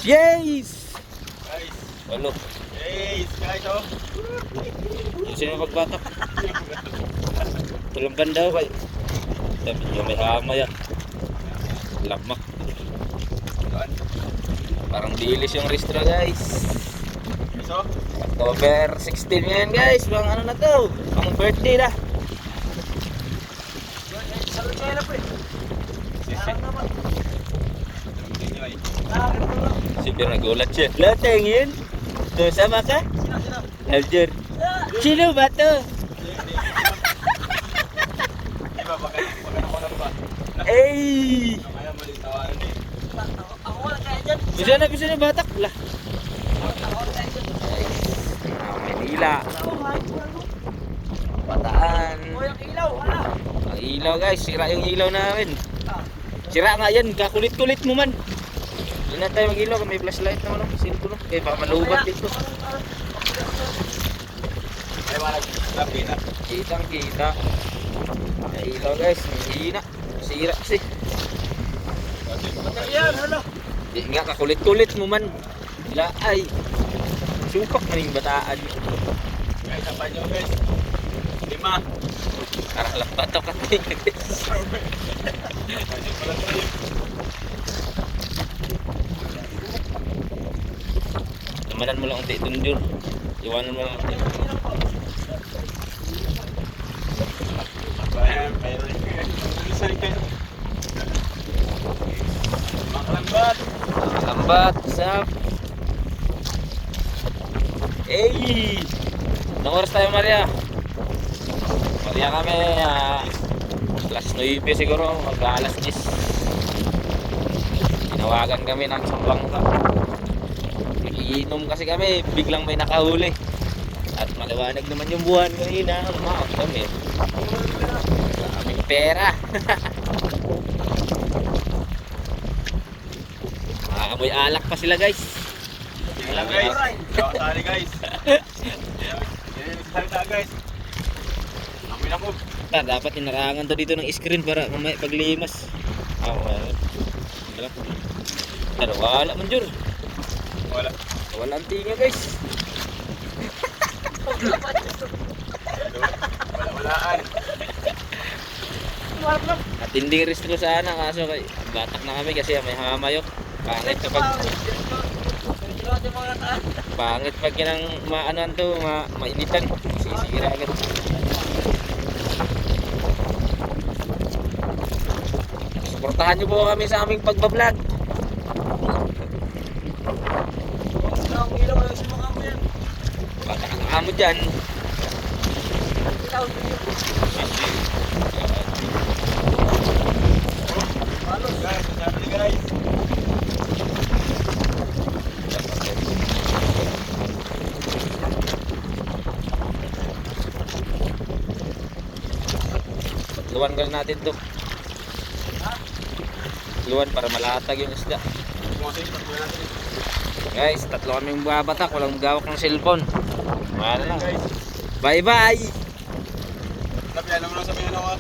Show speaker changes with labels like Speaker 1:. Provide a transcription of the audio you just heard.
Speaker 1: Yes!
Speaker 2: Guys.
Speaker 1: Walo.
Speaker 2: Yes, guys, oh.
Speaker 1: Yung sino magbatak? Tulang ganda ba? Sabi niyo may hama yan. Lamak. Parang dilis yung restro guys.
Speaker 2: So,
Speaker 1: October 16 yan guys. Bang ano na to? Pang birthday na. Siyempre nagulat siya. Latengin? Tuh sama ka? Aljur. Sino ba to? Eh. Bisa na batak lah. Manila. Bataan. Ang ilaw guys, sira yung ilaw namin. Sira nga yan, kakulit-kulit mo man. Hindi na tayo mag-ilaw, may flashlight naman no? Silpo no? Kaya baka malubat dito. Kitang kita. May ilaw guys, mahina. Sira kasi. Hindi nga, kakulit-kulit mo man. Wala ay. Supak na yung bataan.
Speaker 2: guys, apa nyo guys? 5.
Speaker 1: Parang lang bato ka tingin guys. Tamanan mo lang unti dun dun. Iwanan mo lang unti.
Speaker 2: Makalambat.
Speaker 1: Lambat, sap. Hey! Anong oras tayo Maria? Maria kami, alas 9 siguro, mag-alas 10. Tinawagan kami ng sampang ka. Iinom kasi kami, biglang may nakahuli. At maliwanag naman yung buwan kanina, umakot kami. Aming pera. Makakamoy alak pa sila guys.
Speaker 2: Alam guys. Tali guys. Salita guys. Amin ako.
Speaker 1: Dapat inarangan to dito ng screen para mamaya paglimas. Pero wala man Jur.
Speaker 2: Wala.
Speaker 1: Wala ang tingin guys.
Speaker 2: Walaan.
Speaker 1: At hindi restro sana kaso kay batak na kami kasi may hamayo. Pangit pag kinang maanuan to, mainitan. Sisira agad. Suportahan nyo po kami sa aming pagbablog. Baka nakakamo dyan.
Speaker 2: Guys, sabi guys.
Speaker 1: Luwan gal natin to. Luwan para malatag yung isda. Guys, tatlo kaming babatak, walang gawak ng cellphone. Wala lang. Bye bye.
Speaker 2: Sabi, alam mo na sabihin ako.